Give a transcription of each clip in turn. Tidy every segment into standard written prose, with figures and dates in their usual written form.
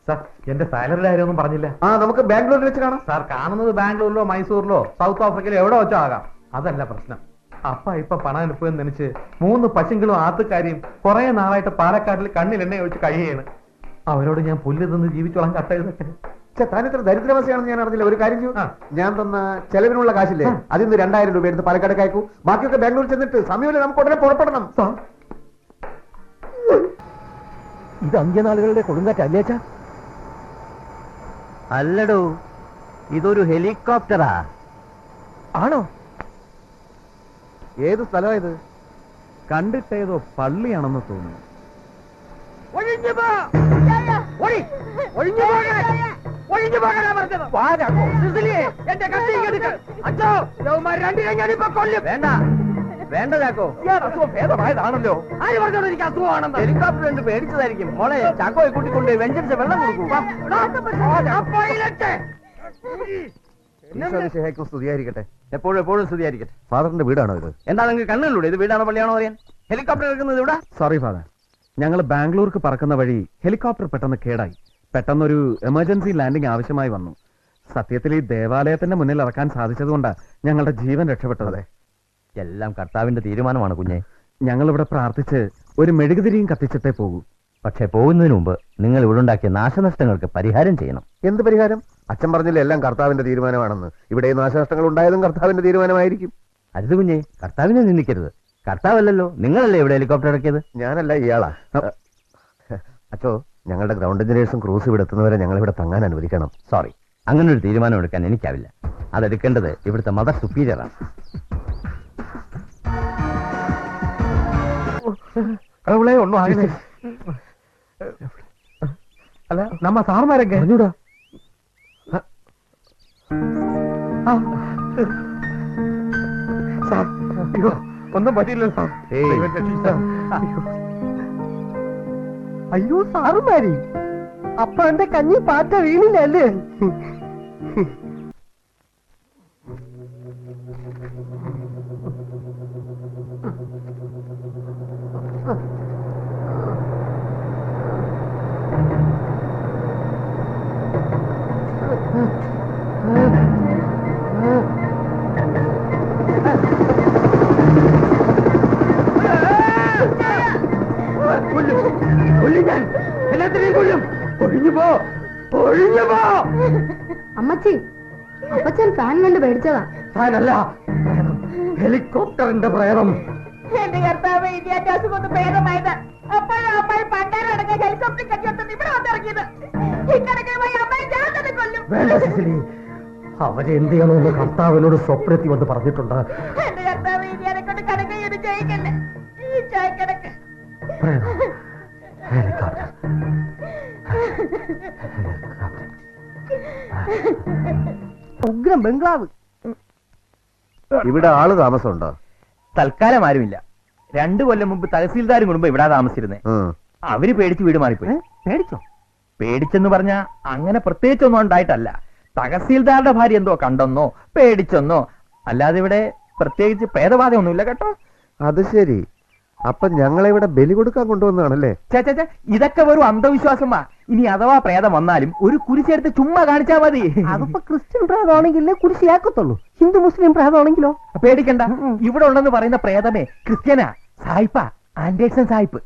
Sir എന്റെ സാലറിയുടെ കാര്യമൊന്നും പറഞ്ഞില്ല. നമുക്ക് ബാംഗ്ലൂരിൽ വെച്ച് കാണാം. സാർ കാണുന്നത് ബാംഗ്ലൂരിലോ മൈസൂരിലോ സൗത്ത് ആഫ്രിക്കയിലോ എവിടെ വെച്ചോ ആകാം. അതല്ല പ്രശ്നം. ഇപ്പൊ പണം അനുഭവം നനച്ച് 3 പശുക്കളും ആത്തുകാരിയും കുറെ നാളായിട്ട് പാലക്കാട്ടിൽ കണ്ണിലെണ്ണ ഒഴിച്ച് കഴിയാണ്. അവരോട് ഞാൻ പുല്ല് തിന്ന് ജീവിച്ചോളാം കട്ട എഴുതട്ടെ. താനിത്ര ദരിദ്രവസ്ഥയാണെന്ന് ഞാൻ അറിഞ്ഞില്ല. ഒരു കാര്യം ചെയ്യും, ഞാൻ തന്ന ചെലവിനുള്ള കാശില്ലേ അതിൽ നിന്ന് 2000 രൂപ എടുത്ത് പാലക്കാട് അയക്കൂ. ബാക്കിയൊക്കെ ബാംഗ്ലൂർ ചെന്നിട്ട് സമയമില്ല, നമുക്ക് ഉടനെ പുറപ്പെടണം. ഇത് അന്ത്യനാളുകളുടെ കൊടുങ്കാറ്റ് അല്ലേച്ചാ? അല്ലടോ, ഇതൊരു ഹെലികോപ്റ്ററാ. ആണോ? ഏത് സ്ഥലമായത്? കണ്ടിട്ടേതോ പള്ളിയാണെന്ന് തോന്നുന്നു. വേണ്ട ചാക്കോ, ഭേദമായതാണല്ലോ. ആര് പറഞ്ഞോളൂ എനിക്ക് അസുഖമാണെന്ന്? ഹെലികോപ്റ്റർ കണ്ട് പേടിച്ചതായിരിക്കും. മോളെ ചാക്കോയെ കൂട്ടിക്കൊണ്ട് വെഞ്ചരിച്ച വെള്ളം കൊടുക്കൂ. സ്തുതിയായിരിക്കട്ടെ. എപ്പോഴും സ്തുതിയായിരിക്കട്ടെ. ഫാദറിന്റെ വീടാണോ ഇത്? എന്താ നിങ്ങൾക്ക് കണ്ണുള്ളൂടെ? ഇത് വീടാണോ പള്ളിയാണോ അറിയാൻ? ഹെലികോപ്റ്റർ എടുക്കുന്നത് ഇവിടെ? സോറി ഫാദർ, ഞങ്ങൾ ബാംഗ്ലൂർക്ക് പറക്കുന്ന വഴി ഹെലികോപ്റ്റർ പെട്ടെന്ന് കേടായി. പെട്ടെന്നൊരു എമർജൻസി ലാൻഡിംഗ് ആവശ്യമായി വന്നു. സത്യത്തിൽ ഈ ദേവാലയത്തിന്റെ മുന്നിൽ ഇറക്കാൻ സാധിച്ചതുകൊണ്ടാണ് ഞങ്ങളുടെ ജീവൻ രക്ഷപ്പെട്ടത്. എല്ലാം കർത്താവിന്റെ തീരുമാനമാണ് കുഞ്ഞെ. ഞങ്ങൾ ഇവിടെ പ്രാർത്ഥിച്ച് ഒരു മെഴുകുതിരിയും കത്തിച്ചിട്ടേ പോകൂ. പക്ഷെ പോകുന്നതിന് മുമ്പ് നിങ്ങൾ ഇവിടെ ഉണ്ടാക്കിയ നാശനഷ്ടങ്ങൾക്ക് പരിഹാരം ചെയ്യണം. എന്ത് പരിഹാരം? അച്ഛൻ പറഞ്ഞില്ല എല്ലാം കർത്താവിന്റെ തീരുമാനമാണെന്ന്. ഇവിടെ നാശനഷ്ടങ്ങൾ ഉണ്ടായതും കർത്താവിന്റെ തീരുമാനമായിരിക്കും. അരുത് കുഞ്ഞെ, കർത്താവിനെ നിന്ദിക്കരുത്. കർത്താവല്ലല്ലോ, നിങ്ങളല്ലേ ഇവിടെ ഹെലികോപ്റ്റർ ഇറക്കിയത്? ഞാനല്ല, ഇയാളാ. അച്ചോ, ഞങ്ങളുടെ ഗ്രൗണ്ട് എഞ്ചിനീയേഴ്സും ക്രൂസ് ഇവിടെ എത്തുന്നവരെ ഞങ്ങൾ ഇവിടെ തങ്ങാൻ അനുവദിക്കണം. സോറി, അങ്ങനെ ഒരു തീരുമാനം എടുക്കാൻ എനിക്കാവില്ല. അതെടുക്കേണ്ടത് ഇവിടുത്തെ മദർ സുപ്പീരിയറാണ്. ഒന്നും ആകില്ലേ? അല്ല, നമ്മ സാറുമാരൊക്കെ അറിഞ്ഞൂടാ. അയ്യോ, ഒന്നും പറ്റിയില്ല സാർ. അയ്യോ സാറുമാരി, അപ്പൊ എന്റെ കഞ്ഞി പാറ്റ വീണില്ലല്ലേ? അമ്മച്ചി, അപ്പച്ചൻ ഫാൻ കണ്ട് പേടിച്ചതാ. ഫാനല്ല, ഹെലികോപ്റ്ററിന്റെ പ്രേതം. എന്റെ കർത്താവ്, ഇതിന്റെ അസുഖം പ്രേതമായത്. അപ്പോഴും അമ്മ പണ്ടാരടങ്ങ ഹെലികോപ്റ്റർ കട്ടിയെടുത്ത് ഇവിടെ വന്നിറങ്ങിയത്. ഇക്കണക്കുമായി അമ്മയെ ഞാൻ തന്നെ കൊല്ലും. വേണ്ട സിസിലി, അവരെ എന്ത് ചെയ്യണമെന്ന് കർത്താവിനോട് സ്വപ്നത്തിൽ വന്ന് പറഞ്ഞിട്ടുണ്ട്. എന്റെ കർത്താവ്, ഇതിനെ കൊണ്ട് കണക്കൊന്നും ചോദിക്കല്ലേ. ഈ ചോയ്ക്കണക്ക് ഹെലികോപ്റ്റർ. ഉഗ്രം ബംഗ്ലാവ്. ഇവിടെ ആള് താമസമുണ്ടോ? തൽക്കാലം ആരുമില്ല. 2 കൊല്ലം മുമ്പ് തഹസീൽദാരും കുടുംബം ഇവിടെ താമസിച്ചിരുന്നേ. അവര് പേടിച്ച് വീട് മാറിപ്പോയി. പേടിച്ചോ? പേടിച്ചെന്ന് പറഞ്ഞാ അങ്ങനെ പ്രത്യേകിച്ചൊന്നും ഉണ്ടായിട്ടല്ല. തഹസീൽദാരുടെ ഭാര്യ എന്തോ കണ്ടെന്നോ പേടിച്ചെന്നോ, അല്ലാതെ ഇവിടെ പ്രത്യേകിച്ച് പ്രേതബാധയൊന്നുമില്ല കേട്ടോ. അത് ശരി. അപ്പൊ ഞങ്ങളെ ഇവിടെ ബലി കൊടുക്കാൻ കൊണ്ടുവന്നാണല്ലേ? ചേ, ഇതൊക്കെ വെറും അന്ധവിശ്വാസമാ. ഇനി അഥവാ പ്രേതം വന്നാലും ഒരു കുരിശെടുത്ത് ചുമ്മാ കാണിച്ചാ മതി. അതിപ്പോ ക്രിസ്ത്യൻ പ്രേതമാണെങ്കിലേ കുരിശിയാക്കത്തുള്ളൂ. ഹിന്ദു മുസ്ലിം പ്രേതമാണെങ്കിലോ പേടിക്കണ്ട. ഇവിടെ ഉണ്ടെന്ന് പറയുന്ന പ്രേതമേ ക്രിസ്ത്യനാ, സായിപ്പ, ആൻഡേഴ്സൺ സായിപ്പ്.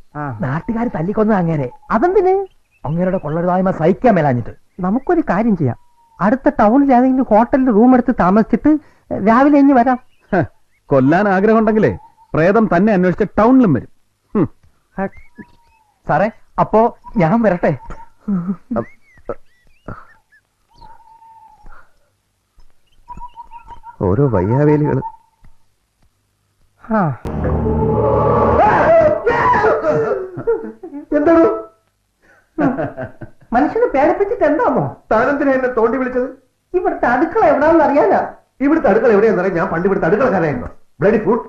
നാട്ടുകാർ തല്ലിക്കൊന്ന അങ്ങനെ. അതെന്തിന്? അങ്ങനെയുടെ കൊള്ളരുതായ്മ സഹിക്കാൻ മേലാഞ്ഞിട്ട്. നമുക്കൊരു കാര്യം ചെയ്യാം. അടുത്ത ടൗണിൽ ഏതെങ്കിലും ഹോട്ടലിൽ റൂം എടുത്ത് താമസിച്ചിട്ട് രാവിലെ ഇനി വരാം. കൊല്ലാൻ ആഗ്രഹമുണ്ടെങ്കിലേ പ്രേതം തന്നെ അന്വേഷിച്ച് ടൗണിലും വരും. സാറേ, അപ്പോ ഞാൻ വരട്ടെ. ഓരോ വയ്യാവേലികള്. എന്താണ് മനുഷ്യനെ പേടിപ്പിച്ചിട്ട് എന്താണോ? താനെന്തിനാ എന്നെ തോണ്ടി വിളിച്ചത്? ഇവിടുത്തെ അടുക്കള എവിടാന്ന് അറിയാനാ. ഇവിടുത്തെ അടുക്കള എവിടെയാണെന്നറിയാം. ഞാൻ പണ്ട് ഇവിടുത്തെ അടുക്കളക്കാരായിരുന്നു. Bloody food.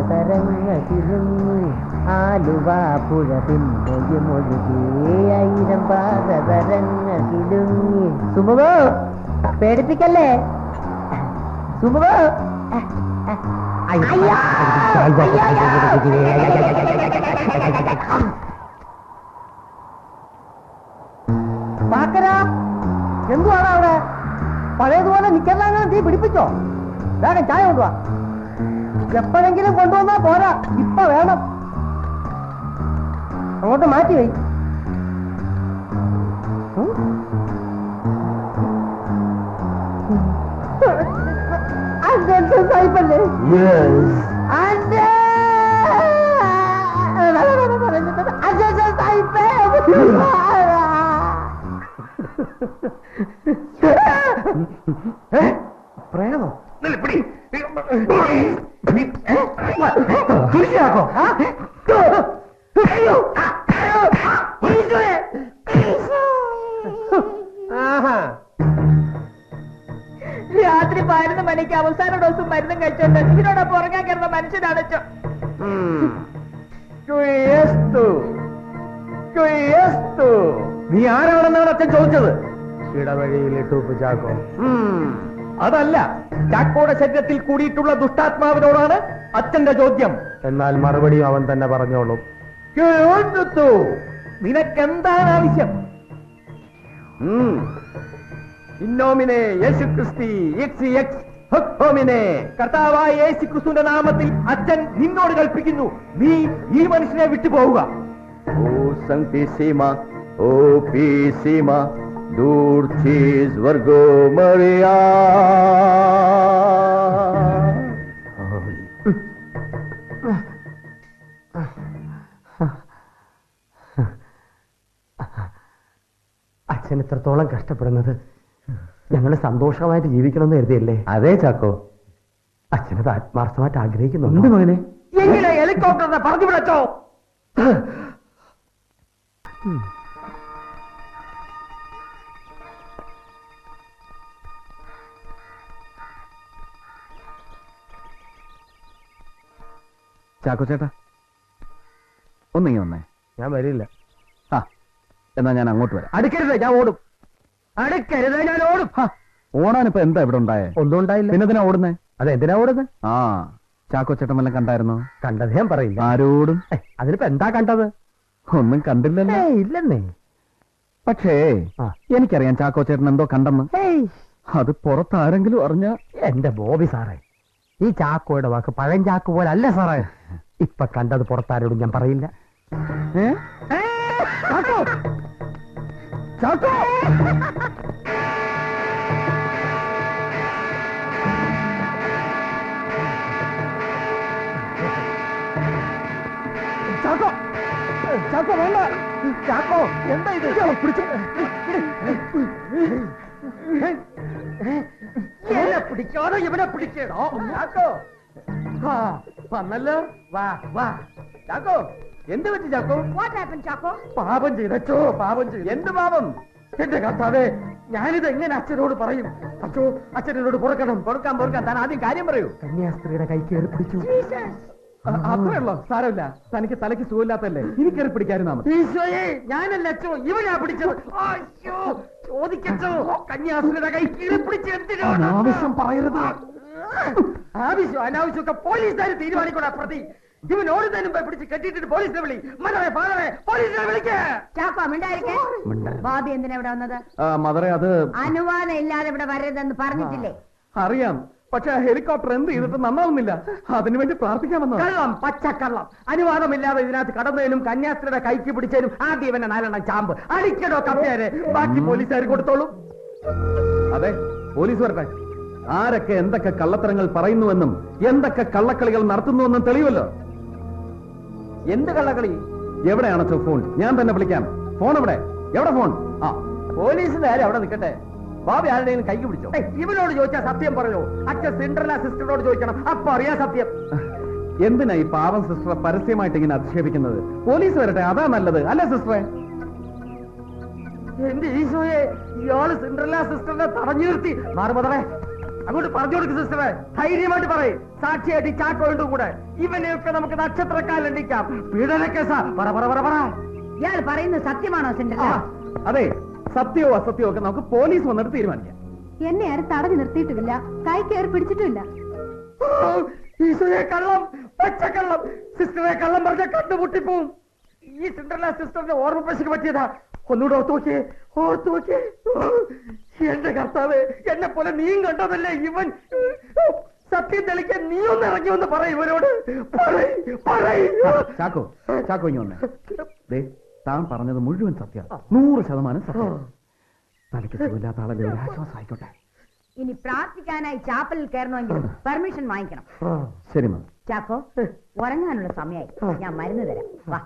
തരങ്ങി ആലുവ പുഴ പിന്നൊഴുകി ആയിരം പാദതരങ്ങിലുങ്ങി. സുമുഖോ, പേടിപ്പിക്കല്ലേ സുമുഖോ. പാക്കരാ, എന്തുവാണ് അവിടെ? പഴയതുപോലെ നിക്കറിലാങ്ങനെ തീ പിടിപ്പിച്ചോ? വേഗം ചായ കൊണ്ടുവാ. എപ്പോഴെങ്കിലും കൊണ്ടുവന്നാ പോരാ, ഇപ്പൊ വേണം. അങ്ങോട്ട് മാറ്റി വൈ. സായിപ്പല്ലേ? പ്രേമോ? രാത്രി 11 മണിക്ക് അവസാന ഡോസും മരുന്നും കഴിച്ചോണ്ട് ഇതിനോടൊപ്പം ഉറങ്ങാൻ കയറുന്ന മനുഷ്യനാണോ? നീ ആരാണെന്നാണ് അച്ഛൻ ചോദിച്ചത്? ഇടവഴിയിലിട്ടു ചാക്കോ. അതല്ല, ചാക്കോയുടെ ശരീരത്തിൽ കൂടിയിട്ടുള്ള ദുഷ്ടാത്മാവിനോടാണ് അച്ഛന്റെ ചോദ്യം. എന്നാൽ മറുപടിയും അവൻ തന്നെ പറഞ്ഞോളും. നിനക്കെന്താണ് ആവശ്യം? ഇന്നോമിനെ യേശുക്രിസ്തി കർത്താവായ യേശുക്രിസ്തുവിന്റെ നാമത്തിൽ അച്ഛൻ നിന്നോട് കൽപ്പിക്കുന്നു, നീ ഈ മനുഷ്യനെ വിട്ടുപോവുക. O Sanctissima, O Pissima, Dulcis Virgo Maria. അച്ഛൻ ഇത്രത്തോളം കഷ്ടപ്പെടുന്നത് ഞങ്ങൾ സന്തോഷമായിട്ട് ജീവിക്കണമെന്ന് കരുതിയല്ലേ? അതേ ചാക്കോ, അച്ഛനത് ആത്മാർത്ഥമായിട്ട് ആഗ്രഹിക്കുന്നുണ്ട്. മകനെ എങ്ങനെ ഹെലികോപ്റ്ററിനെ പറഞ്ഞു വിടച്ചോ? ചാക്കോ ചേട്ടാ, ഒന്നിങ്ങി വന്നേ. ഞാൻ വരില്ല. ആ, എന്നാ ഞാൻ അങ്ങോട്ട് വരാം. അടുക്കരുത്, ഞാൻ ഓടും. അടുക്കരുത്, ഞാൻ ഓടും. ഓടാനിപ്പോ എന്താ ഇവിടെ ഉണ്ടായേ? ഒന്നും ഉണ്ടായില്ല. പിന്നെ എന്തിനാ ഓടുന്നേ? അതെന്തിനാ ഓടുന്നത്? ആ, ചാക്കോ ചേട്ടൻ വല്ലതും കണ്ടായിരുന്നോ? കണ്ടത് ഞാൻ പറയില്ല. ആരോടും അതിനിപ്പോ എന്താ കണ്ടത്? ഒന്നും കണ്ടില്ലല്ലോ. ഇല്ലെന്നേ. പക്ഷേ ആ. എനിക്കറിയാം ചാക്കോ ചേട്ടൻ എന്തോ കണ്ടെന്ന്. അത് പുറത്താരെങ്കിലും അറിഞ്ഞ എന്റെ ബോബി സാറേ, ഈ ചാക്കോയുടെ വാക്ക് പഴം ചാക്ക് പോലെ അല്ല സാറേ. ഇപ്പൊ കണ്ടത് പുറത്താരോടും ഞാൻ പറയില്ല. ചാക്കോ, ചാക്കോ, ചാക്കോ, ചാക്കോ വേണ്ട. ചാക്കോ, എന്താ ഇത്? പിടിച്ചു പിടിക്കാതെ ഇവനെ പിടിക്കണോ? ചാക്കോ, വന്നല്ലോ. വാ വാ ചാക്കോ. എന്ത് പറ്റി ചാക്കോ? What happened, Chaco? പാപം ചെയ്തോ, പാപം ചെയ്തു. എന്ത് പാപം? എന്റെ കർത്താവേ, ഞാനിത് എങ്ങനെ അച്ഛനോട് പറയും? അച്ഛോ, അച്ഛനോട് പൊറുക്കണം. പൊറുക്കാൻ താൻ ആദ്യം കാര്യം പറയൂ. കന്യാസ്ത്രീയുടെ കൈ കയറി പിടിച്ചു. അത്രയുള്ളോ? സാരമില്ല, തനിക്ക് തലയ്ക്ക് സുഖമില്ലാത്തല്ലേ, ഇനി കയറി പിടിക്കാനും നാമ. ഈശോയെ, ഞാനല്ല അച്ഛോ, ഇവനാ പിടിച്ചത്. അയ്യോ, ചോദിക്കച്ചോ, കന്യാസ്ത്രീയുടെ കൈ കീറി പിടിച്ച് എന്തിനാണ്? ആവശ്യം പറയരുത്. ആവശ്യം അനാവശ്യമൊക്കെ പോലീസുകാർ തീരുമാനിക്കൂടാ. പ്രതി ഇവൻ ഓടുന്നതിന് മുമ്പ് പിടിച്ച് കെട്ടിയിട്ട് പോലീസിനെ വിളി. മദറെ, ഫാദറെ, പോലീസിനെ വിളിക്കേ. ചാക്കോ, മിണ്ടായിരിക്കേ. ബാബി എന്തിനാ ഇവിടെ വന്നത്? മദറെ, അത് അനുവാദം ഇല്ലാതെ ഇവിടെ വരരുതെന്ന് പറഞ്ഞിട്ടില്ലേ? അറിയാം. പക്ഷെ ഹെലികോപ്റ്റർ എന്ത് ചെയ്തിട്ട് നന്നാവുന്നില്ല. അതിനുവേണ്ടി പ്രാർത്ഥിക്കാമെന്നോ? കള്ളം, പച്ചക്കള്ളം. അനുവാദമില്ലാതെ ഇതിനകത്ത് കടന്നതിനും കന്യാസ്ത്രീയുടെ കൈക്ക് പിടിച്ചതിനും ആദ്യം ഇവനെ 4 ചാമ്പ് അടിക്കടോ കപ്പേരെ. ബാക്കി പോലീസുകാർ കൊടുത്തോളൂ. അതെ, പോലീസ് വരട്ടെ. ആരൊക്കെ എന്തൊക്കെ കള്ളത്തരങ്ങൾ പറയുന്നുവെന്നും എന്തൊക്കെ കള്ളക്കളികൾ നടത്തുന്നുവെന്നും തെളിയുമല്ലോ. എന്ത് കള്ളക്കളി? എവിടെയാണോ ഫോൺ? ഞാൻ തന്നെ വിളിക്കാം. ഫോൺ എവിടെ ഫോൺ? ആ, പോലീസുകാർ അവിടെ നിൽക്കട്ടെ. ബാബി ആരുടെയും കൈക്ക് പിടിച്ചോ? ഇവനോട് ചോദിച്ചാൽ സത്യം പറയോ? അച്ഛൻ സിൻഡ്രല്ല സിസ്റ്ററോട് ചോദിക്കണം, അപ്പൊ അറിയാ സത്യം. എന്തിനാ ഈ പാവം സിസ്റ്ററെ പരസ്യമായിട്ട് ഇങ്ങനെ അധിക്ഷേപിക്കുന്നത്? പോലീസ് വരട്ടെ, അതാ നല്ലത്, അല്ലേ സിസ്റ്ററെ? എന്റെ ഈശോയെ, ഇയാള് സിൻഡ്രല്ല സിസ്റ്ററിനെ തടഞ്ഞു നിർത്തി. മാറുമതറേ, അങ്ങോട്ട് പറഞ്ഞു കൊടുക്കും സിസ്റ്ററെ. ധൈര്യമായിട്ട് പറയും. സാക്ഷിയായിട്ട് ചാക്കോയുടെ കൂടെ ഇവനെയൊക്കെ നമുക്ക് നക്ഷത്രക്കാലണ്ടിക്കാം. പീഡന കേസാ. പറ പറ പറ പറ. ഇയാൾ പറയുന്നത് സത്യമാണോ സിൻഡ്രല്ല? അതെ, സത്യമോ അസത്യമോ ഒക്കെ നമുക്ക് പോലീസ് വന്നിട്ട് തീരുമാനിക്കാം. എന്നെ ആരും തടഞ്ഞു നിർത്തിയിട്ടുമില്ല, കൈ കയറി പിടിച്ചിട്ടുമില്ല. ഈശോയെ, കള്ളം, പച്ചക്കള്ളം. സിസ്റ്ററെ കള്ളം പറഞ്ഞ കണ്ടുമുട്ടിപ്പോവും. ഈ സിൻഡ്രല്ല സിസ്റ്ററിന്റെ ഓർമ്മ പശുക്ക് പറ്റിയതാ. ഒന്നുകൂടെ ഓർത്തു നോക്കിയേ. എന്റെ കർത്താവ്, എന്നെ പോലെ നീയും കണ്ടതല്ലേ ഇവൻ? സത്യം തെളിക്കാൻ നീ ഒന്ന് ഇറങ്ങി വന്ന് പറ ഇവരോട്. ചാക്കോ ഇനി വന്നേ. ദേ, താൻ പറഞ്ഞത് മുഴുവൻ സത്യം, 100% സത്യം. തനിക്ക് സുഖമില്ലാത്ത ആളല്ലേ, ഒരു ആശ്വാസം ആയിക്കോട്ടെ. ഇനി പ്രാർത്ഥിക്കാനായി ചാപ്പലിൽ കയറണമെങ്കിൽ പെർമിഷൻ വാങ്ങിക്കണം. ശരി മാം. ചാക്കോ, ഉറങ്ങാനുള്ള സമയമായി. ഞാൻ മരുന്ന് തരാം. വാ.